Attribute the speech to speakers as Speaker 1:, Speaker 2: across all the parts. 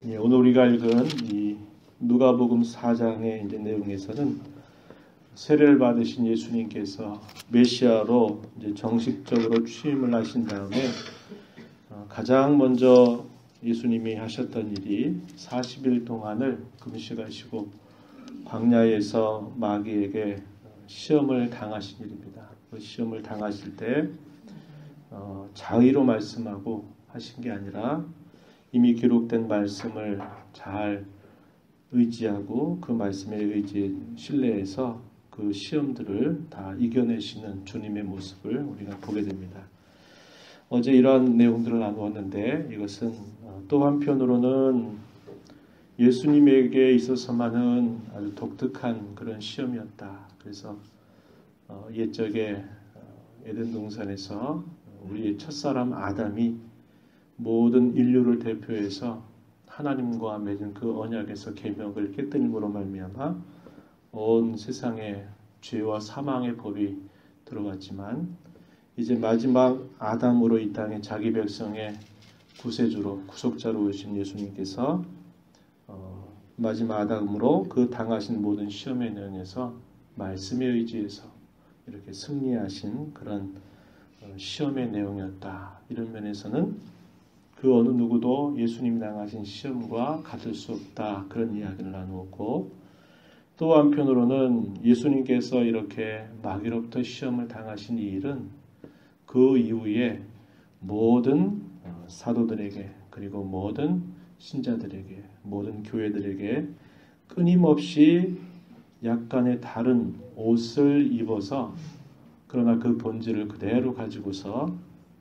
Speaker 1: 예, 오늘 우리가 읽은 이 누가복음 4장의 이제 내용에서는 세례를 받으신 예수님께서 메시아로 이제 정식적으로 취임을 하신 다음에 가장 먼저 예수님이 하셨던 일이 40일 동안을 금식하시고 광야에서 마귀에게 시험을 당하신 일입니다. 그 시험을 당하실 때 자의로 말씀하고 하신 게 아니라 이미 기록된 말씀을 잘 의지하고 그 말씀에 신뢰해서 그 시험들을 다 이겨내시는 주님의 모습을 우리가 보게 됩니다. 어제 이러한 내용들을 나누었는데 이것은 또 한편으로는 예수님에게 있어서만은 아주 독특한 그런 시험이었다. 그래서 옛적에 에덴 동산에서 우리의 첫사람 아담이 모든 인류를 대표해서 하나님과 맺은 그 언약에서 계명을 깨뜨림으로 말미암아 온 세상에 죄와 사망의 법이 들어왔지만 이제 마지막 아담으로 이 땅에 자기 백성의 구세주로 구속자로 오신 예수님께서 마지막 아담으로 그 당하신 모든 시험에 능해서 말씀에 의지해서 이렇게 승리하신 그런 시험의 내용이었다. 이런 면에서는 그 어느 누구도 예수님이 당하신 시험과 같을 수 없다. 그런 이야기를 나누었고 또 한편으로는 예수님께서 이렇게 마귀로부터 시험을 당하신 이 일은 그 이후에 모든 사도들에게 그리고 모든 신자들에게 모든 교회들에게 끊임없이 약간의 다른 옷을 입어서 그러나 그 본질을 그대로 가지고서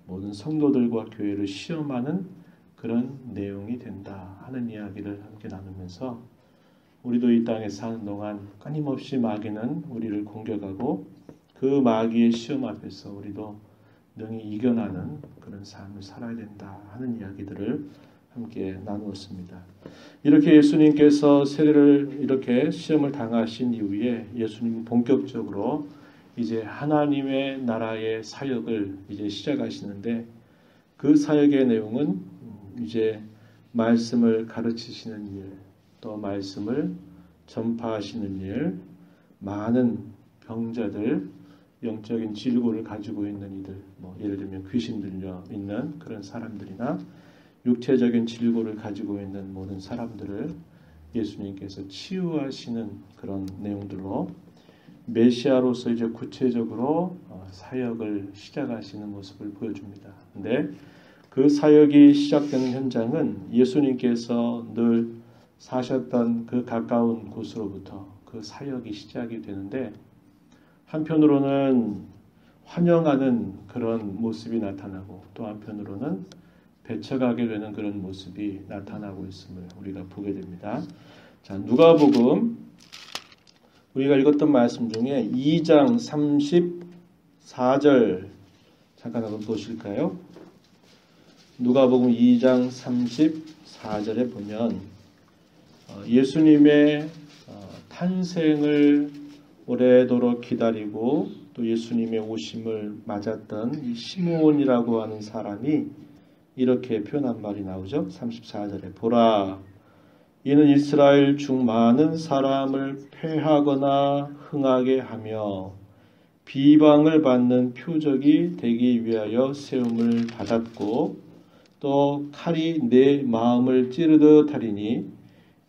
Speaker 1: 모든 성도들과 교회를 시험하는 그런 내용이 된다 하는 이야기를 함께 나누면서 우리도 이 땅에 사는 동안 끊임없이 마귀는 우리를 공격하고 그 마귀의 시험 앞에서 우리도 능히 이겨나는 그런 삶을 살아야 된다 하는 이야기들을 함께 나누었습니다. 이렇게 예수님께서 세례를 이렇게 시험을 당하신 이후에 예수님은 본격적으로 이제 하나님의 나라의 사역을 이제 시작하시는데 그 사역의 내용은 이제 말씀을 가르치시는 일, 또 말씀을 전파하시는 일, 많은 병자들, 영적인 질고를 가지고 있는 이들, 예를 들면 귀신 들려 있는 그런 사람들이나 육체적인 질고를 가지고 있는 모든 사람들을 예수님께서 치유하시는 그런 내용들로 메시아로서 이제 구체적으로 사역을 시작하시는 모습을 보여줍니다. 근데 그 사역이 시작되는 현장은 예수님께서 늘 사셨던 그 가까운 곳으로부터 그 사역이 시작이 되는데 한편으로는 환영하는 그런 모습이 나타나고 또 한편으로는 배척하게 되는 그런 모습이 나타나고 있음을 우리가 보게 됩니다. 자, 누가복음 우리가 읽었던 말씀 중에 2장 34절 잠깐 한번 보실까요? 누가복음 2장 34절에 보면 예수님의 탄생을 오래도록 기다리고 또 예수님의 오심을 맞았던 이 시므온이라고 하는 사람이 이렇게 표현한 말이 나오죠. 34절에 보라 이는 이스라엘 중 많은 사람을 패하거나 흥하게 하며 비방을 받는 표적이 되기 위하여 세움을 받았고 또 칼이 내 마음을 찌르듯 하리니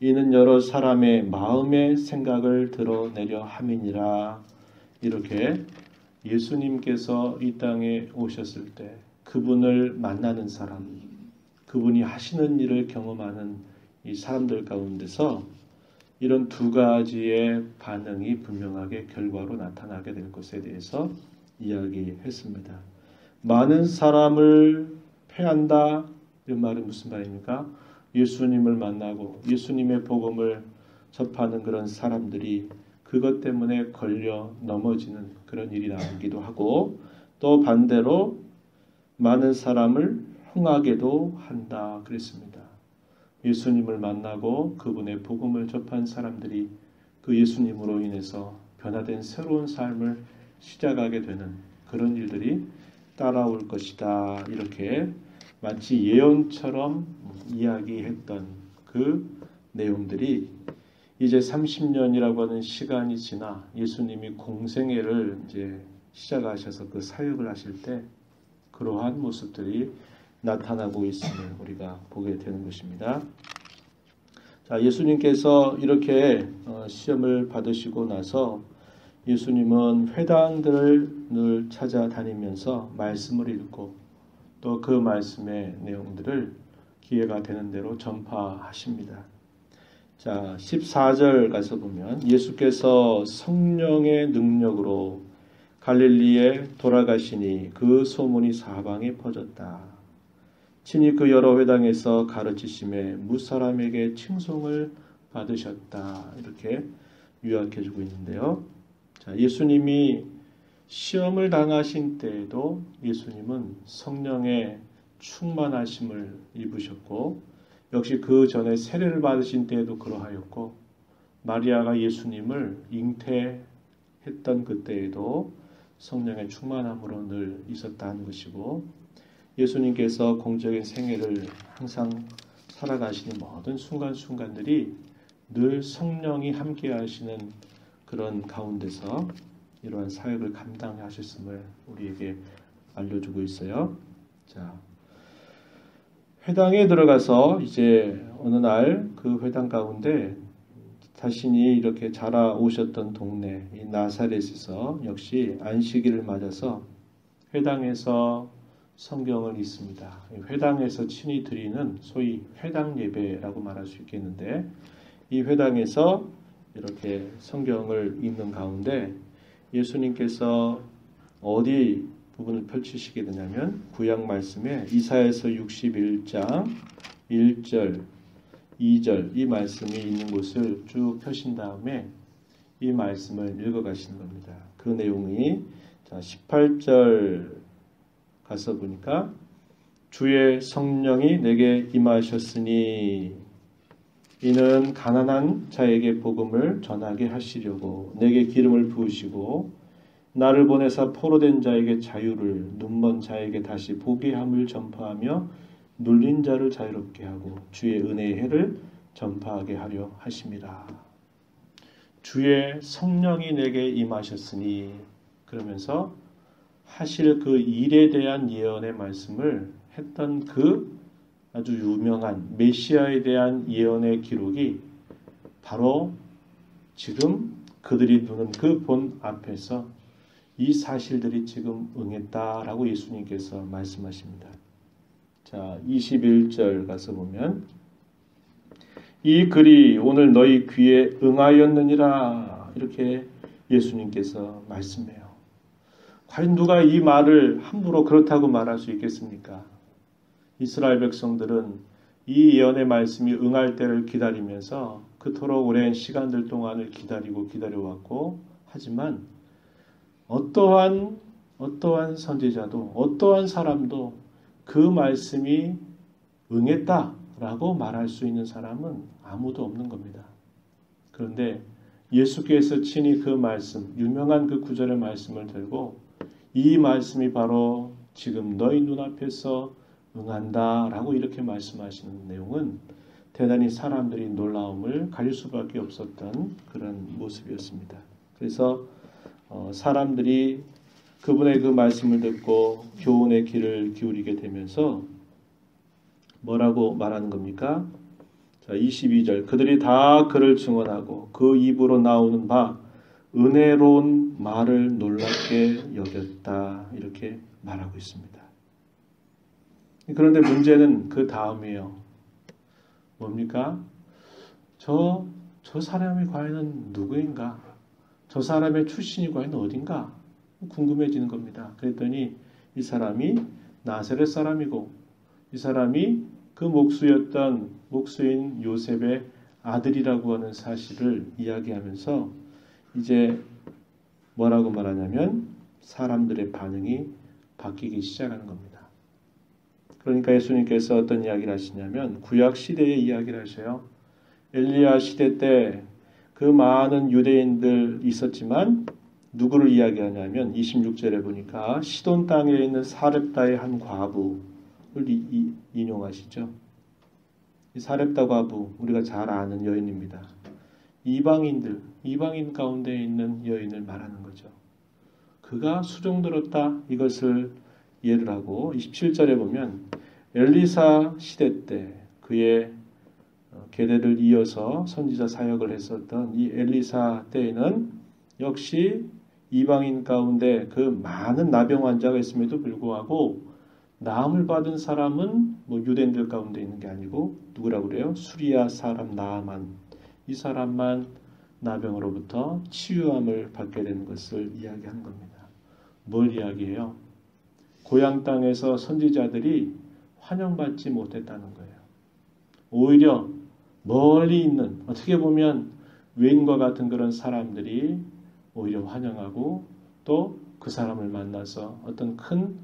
Speaker 1: 이는 여러 사람의 마음의 생각을 드러내려 함이니라. 이렇게 예수님께서 이 땅에 오셨을 때 그분을 만나는 사람, 그분이 하시는 일을 경험하는 이 사람들 가운데서 이런 두 가지의 반응이 분명하게 결과로 나타나게 될 것에 대해서 이야기했습니다. 많은 사람을 패한다. 이 말은 무슨 말입니까? 예수님을 만나고 예수님의 복음을 접하는 그런 사람들이 그것 때문에 걸려 넘어지는 그런 일이 나오기도 하고 또 반대로 많은 사람을 흥하게도 한다 그랬습니다. 예수님을 만나고 그분의 복음을 접한 사람들이 그 예수님으로 인해서 변화된 새로운 삶을 시작하게 되는 그런 일들이 따라올 것이다. 이렇게 마치 예언처럼 이야기했던 그 내용들이 이제 30년이라고 하는 시간이 지나 예수님이 공생애를 이제 시작하셔서 그 사역을 하실 때 그러한 모습들이 나타나고 있음을 우리가 보게 되는 것입니다. 자, 예수님께서 이렇게 시험을 받으시고 나서 예수님은 회당들을 늘 찾아다니면서 말씀을 읽고 또 그 말씀의 내용들을 기회가 되는 대로 전파하십니다. 자, 14절 가서 보면 예수께서 성령의 능력으로 갈릴리에 돌아가시니 그 소문이 사방에 퍼졌다. 친히 그 여러 회당에서 가르치심에 무사람에게 칭송을 받으셨다. 이렇게 요약해주고 있는데요. 자, 예수님이 시험을 당하신 때에도 예수님은 성령의 충만하심을 입으셨고 역시 그 전에 세례를 받으신 때에도 그러하였고 마리아가 예수님을 잉태했던 그때에도 성령의 충만함으로 늘 있었다는 것이고 예수님께서 공적인 생애를 항상 살아가시는 모든 순간순간들이 늘 성령이 함께 하시는 그런 가운데서 이러한 사역을 감당하셨음을 우리에게 알려주고 있어요. 자, 회당에 들어가서 이제 어느 날 그 회당 가운데 자신이 이렇게 자라오셨던 동네 이 나사렛에서 역시 안식일을 맞아서 회당에서 성경을 읽습니다. 회당에서 친히 드리는 소위 회당 예배라고 말할 수 있겠는데 이 회당에서 이렇게 성경을 읽는 가운데 예수님께서 어디 부분을 펼치시게 되냐면 구약 말씀에 이사야서 61장 1절, 2절 이 말씀이 있는 곳을 쭉 펴신 다음에 이 말씀을 읽어가시는 겁니다. 그 내용이 자 18절 가서 보니까 주의 성령이 내게 임하셨으니 이는 가난한 자에게 복음을 전하게 하시려고 내게 기름을 부으시고 나를 보내사 포로된 자에게 자유를 눈먼 자에게 다시 보게 함을 전파하며 눌린 자를 자유롭게 하고 주의 은혜의 해를 전파하게 하려 하심이라. 주의 성령이 내게 임하셨으니 그러면서 하실 그 일에 대한 예언의 말씀을 했던 그 아주 유명한 메시아에 대한 예언의 기록이 바로 지금 그들이 두는 그 본 앞에서 이 사실들이 지금 응했다라고 예수님께서 말씀하십니다. 자, 21절 가서 보면 이 글이 오늘 너희 귀에 응하였느니라 이렇게 예수님께서 말씀해요. 과연 누가 이 말을 함부로 그렇다고 말할 수 있겠습니까? 이스라엘 백성들은 이 예언의 말씀이 응할 때를 기다리면서 그토록 오랜 시간들 동안을 기다려왔고 하지만 어떠한 선지자도 어떠한 사람도 그 말씀이 응했다라고 말할 수 있는 사람은 아무도 없는 겁니다. 그런데 예수께서 친히 그 말씀, 유명한 그 구절의 말씀을 들고 이 말씀이 바로 지금 너희 눈앞에서 응한다라고 이렇게 말씀하시는 내용은 대단히 사람들이 놀라움을 가질 수밖에 없었던 그런 모습이었습니다. 그래서 사람들이 그분의 그 말씀을 듣고 교훈의 귀를 기울이게 되면서 뭐라고 말하는 겁니까? 자, 22절 그들이 다 그를 증언하고 그 입으로 나오는 바 은혜로운 말을 놀랍게 여겼다 이렇게 말하고 있습니다. 그런데 문제는 그 다음이에요. 뭡니까? 저 사람이 과연 누구인가? 저 사람의 출신이 과연 어딘가? 궁금해지는 겁니다. 그랬더니 이 사람이 나사렛 사람이고 이 사람이 그 목수인 요셉의 아들이라고 하는 사실을 이야기하면서 이제 뭐라고 말하냐면 사람들의 반응이 바뀌기 시작하는 겁니다. 그러니까 예수님께서 어떤 이야기를 하시냐면 구약 시대의 이야기를 하셔요. 엘리야 시대 때 그 많은 유대인들 있었지만 누구를 이야기하냐면 26절에 보니까 시돈 땅에 있는 사렙다의 한 과부를 인용하시죠. 이 사렙다 과부, 우리가 잘 아는 여인입니다. 이방인 가운데 있는 여인을 말하는 거죠. 그가 수종들었다, 이것을 예를 하고 27절에 보면 엘리사 시대 때 그의 계대를 이어서 선지자 사역을 했었던 이 엘리사 때에는 역시 이방인 가운데 그 많은 나병 환자가 있음에도 불구하고 나음을 받은 사람은 유대인들 가운데 있는 게 아니고 누구라고 그래요? 수리아 사람 나아만, 이 사람만 나병으로부터 치유함을 받게 되는 것을 이야기하는 겁니다. 뭘 이야기해요? 고향 땅에서 선지자들이 환영받지 못했다는 거예요. 오히려 멀리 있는, 어떻게 보면 외인과 같은 그런 사람들이 오히려 환영하고 또 그 사람을 만나서 어떤 큰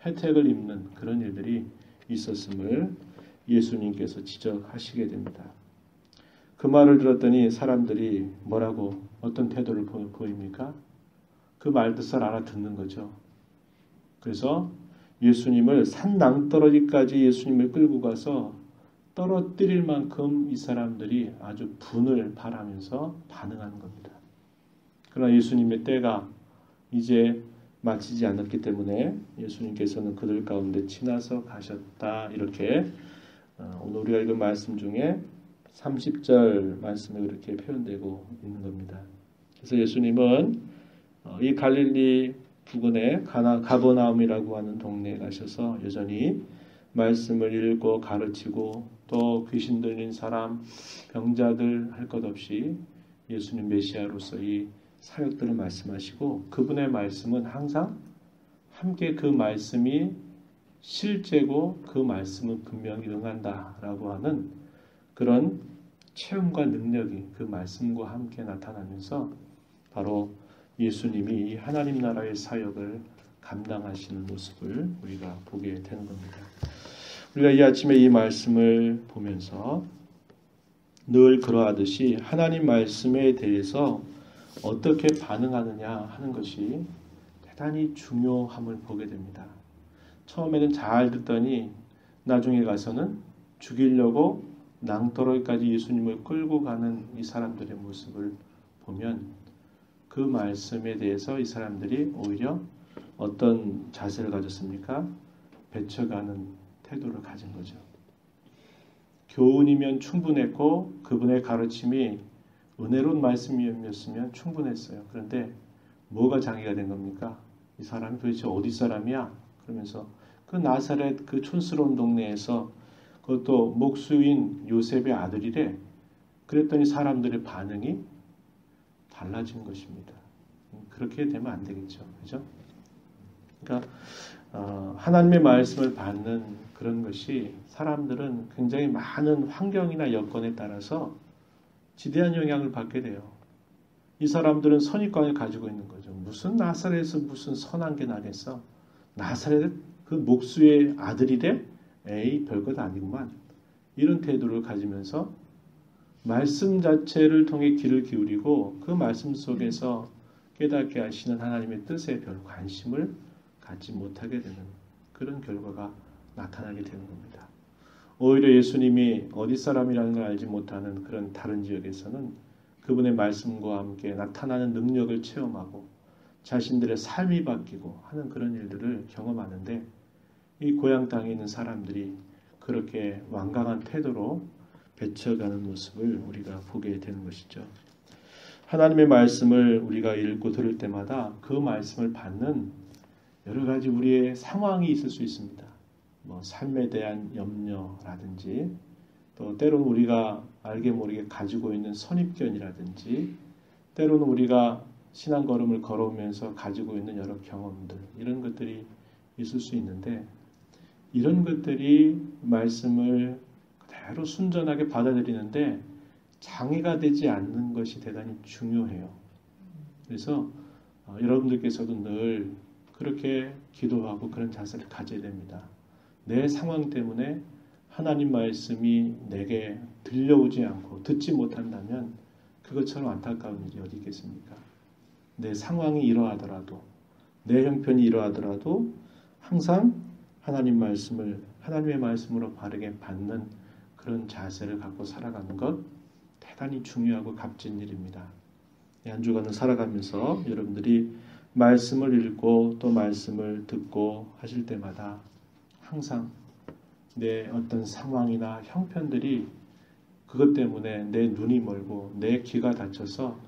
Speaker 1: 혜택을 입는 그런 일들이 있었음을 예수님께서 지적하시게 됩니다. 그 말을 들었더니 사람들이 뭐라고, 어떤 태도를 보입니까? 그 말뜻을 알아듣는 거죠. 그래서 예수님을 산 낭떠러지까지 예수님을 끌고 가서 떨어뜨릴 만큼 이 사람들이 아주 분을 발하면서 반응하는 겁니다. 그러나 예수님의 때가 이제 마치지 않았기 때문에 예수님께서는 그들 가운데 지나서 가셨다. 이렇게 오늘 우리가 읽은 말씀 중에 30절 말씀에 그렇게 표현되고 있는 겁니다. 그래서 예수님은 이 갈릴리 부근의 가버나움이라고 하는 동네에 가셔서 여전히 말씀을 읽고 가르치고 또 귀신 들린 사람, 병자들 할 것 없이 예수님 메시아로서의 사역들을 말씀하시고 그분의 말씀은 항상 함께 그 말씀이 실제고 그 말씀은 분명히 응한다라고 하는 그런 체험과 능력이 그 말씀과 함께 나타나면서 바로 예수님이 이 하나님 나라의 사역을 감당하시는 모습을 우리가 보게 되는 겁니다. 우리가 이 아침에 이 말씀을 보면서 늘 그러하듯이 하나님 말씀에 대해서 어떻게 반응하느냐 하는 것이 대단히 중요함을 보게 됩니다. 처음에는 잘 듣더니 나중에 가서는 죽이려고 낭떠러기까지 예수님을 끌고 가는 이 사람들의 모습을 보면 그 말씀에 대해서 이 사람들이 오히려 어떤 자세를 가졌습니까? 배쳐가는 태도를 가진 거죠. 교훈이면 충분했고 그분의 가르침이 은혜로운 말씀이었으면 충분했어요. 그런데 뭐가 장애가 된 겁니까? 이 사람이 도대체 어디 사람이야? 그러면서 그 나사렛 그 촌스러운 동네에서 그것도 목수인 요셉의 아들이래. 그랬더니 사람들의 반응이 달라진 것입니다. 그렇게 되면 안 되겠죠. 그죠? 그러니까 하나님의 말씀을 받는 그런 것이 사람들은 굉장히 많은 환경이나 여건에 따라서 지대한 영향을 받게 돼요. 이 사람들은 선입관을 가지고 있는 거죠. 무슨 나사렛에서 무슨 선한 게 나겠어? 나사렛 그 목수의 아들이래? 에이 별것 아니구만. 이런 태도를 가지면서 말씀 자체를 통해 귀를 기울이고 그 말씀 속에서 깨닫게 하시는 하나님의 뜻에 별 관심을 갖지 못하게 되는 그런 결과가 나타나게 되는 겁니다. 오히려 예수님이 어디 사람이라는 걸 알지 못하는 그런 다른 지역에서는 그분의 말씀과 함께 나타나는 능력을 체험하고 자신들의 삶이 바뀌고 하는 그런 일들을 경험하는데 이 고향 땅에 있는 사람들이 그렇게 완강한 태도로 배쳐가는 모습을 우리가 보게 되는 것이죠. 하나님의 말씀을 우리가 읽고 들을 때마다 그 말씀을 받는 여러 가지 우리의 상황이 있을 수 있습니다. 삶에 대한 염려라든지 또 때로는 우리가 알게 모르게 가지고 있는 선입견이라든지 때로는 우리가 신앙 걸음을 걸어오면서 가지고 있는 여러 경험들 이런 것들이 있을 수 있는데 이런 것들이 말씀을 그대로 순전하게 받아들이는데 장애가 되지 않는 것이 대단히 중요해요. 그래서 여러분들께서도 늘 그렇게 기도하고 그런 자세를 가져야 됩니다. 내 상황 때문에 하나님 말씀이 내게 들려오지 않고 듣지 못한다면 그것처럼 안타까운 일이 어디 있겠습니까? 내 상황이 이러하더라도 내 형편이 이러하더라도 항상 하나님의 말씀으로 바르게 받는 그런 자세를 갖고 살아가는 것 대단히 중요하고 값진 일입니다. 한 주간을 살아가면서 여러분들이 말씀을 읽고 또 말씀을 듣고 하실 때마다 항상 내 어떤 상황이나 형편들이 그것 때문에 내 눈이 멀고 내 귀가 닫혀서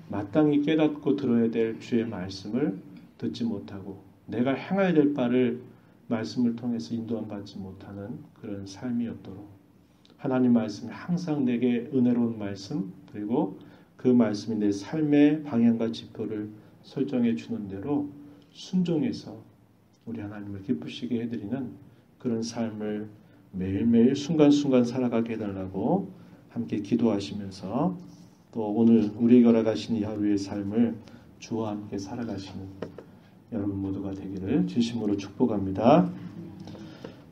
Speaker 1: 마땅히 깨닫고 들어야 될 주의 말씀을 듣지 못하고 내가 행해야 될 바를 말씀을 통해서 인도함 받지 못하는 그런 삶이 없도록 하나님 말씀이 항상 내게 은혜로운 말씀 그리고 그 말씀이 내 삶의 방향과 지표를 설정해 주는 대로 순종해서 우리 하나님을 기쁘시게 해드리는 그런 삶을 매일매일 순간순간 살아가게 해달라고 함께 기도하시면서 또 오늘 우리에게 허락하신 이 하루의 삶을 주와 함께 살아가시는 여러분 모두가 되기를 진심으로 축복합니다.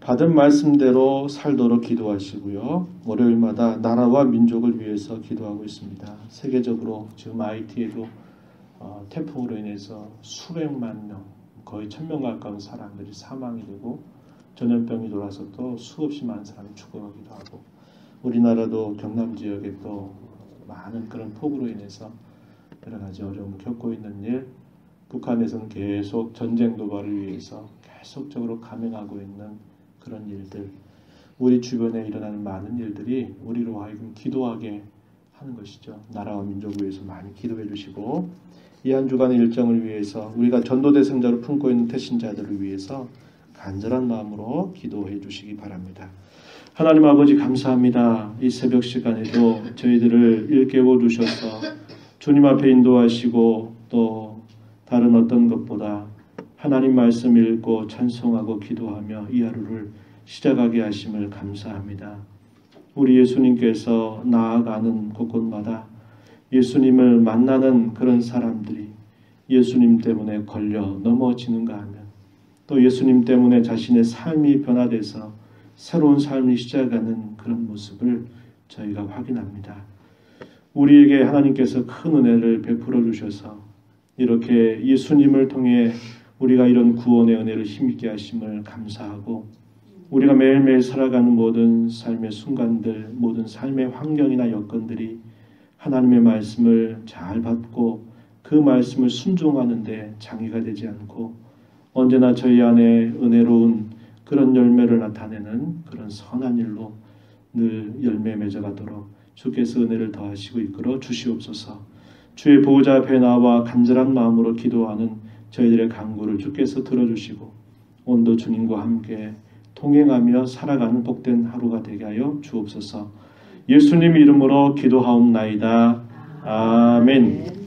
Speaker 1: 받은 말씀대로 살도록 기도하시고요. 월요일마다 나라와 민족을 위해서 기도하고 있습니다. 세계적으로 지금 IT에도 태풍으로 인해서 수백만 명, 거의 1000명 가까운 사람들이 사망이 되고 전염병이 돌아서 또 수없이 많은 사람이 죽어가기도 하고 우리나라도 경남 지역에 또 많은 그런 폭우로 인해서 여러 가지 어려움을 겪고 있는 일, 북한에서는 계속 전쟁 도발을 위해서 계속적으로 감행하고 있는 그런 일들, 우리 주변에 일어나는 많은 일들이 우리로 하여금 기도하게 하는 것이죠. 나라와 민족을 위해서 많이 기도해 주시고 이 한 주간의 일정을 위해서 우리가 전도대상자로 품고 있는 태신자들을 위해서 간절한 마음으로 기도해 주시기 바랍니다. 하나님 아버지 감사합니다. 이 새벽 시간에도 저희들을 일깨워 주셔서 주님 앞에 인도하시고 또 다른 어떤 것보다 하나님 말씀 읽고 찬송하고 기도하며 이 하루를 시작하게 하심을 감사합니다. 우리 예수님께서 나아가는 곳곳마다 예수님을 만나는 그런 사람들이 예수님 때문에 걸려 넘어지는가 하면 또 예수님 때문에 자신의 삶이 변화돼서 새로운 삶을 시작하는 그런 모습을 저희가 확인합니다. 우리에게 하나님께서 큰 은혜를 베풀어 주셔서 이렇게 예수님을 통해 우리가 이런 구원의 은혜를 힘있게 하심을 감사하고 우리가 매일매일 살아가는 모든 삶의 순간들, 모든 삶의 환경이나 여건들이 하나님의 말씀을 잘 받고 그 말씀을 순종하는 데 장애가 되지 않고 언제나 저희 안에 은혜로운 그런 열매를 나타내는 그런 선한 일로 늘 열매 맺어가도록 주께서 은혜를 더하시고 이끌어 주시옵소서. 주의 보호자 앞에 나와 간절한 마음으로 기도하는 저희들의 간구를 주께서 들어주시고 오늘도 주님과 함께 동행하며 살아가는 복된 하루가 되게 하여 주옵소서. 예수님 이름으로 기도하옵나이다. 아멘.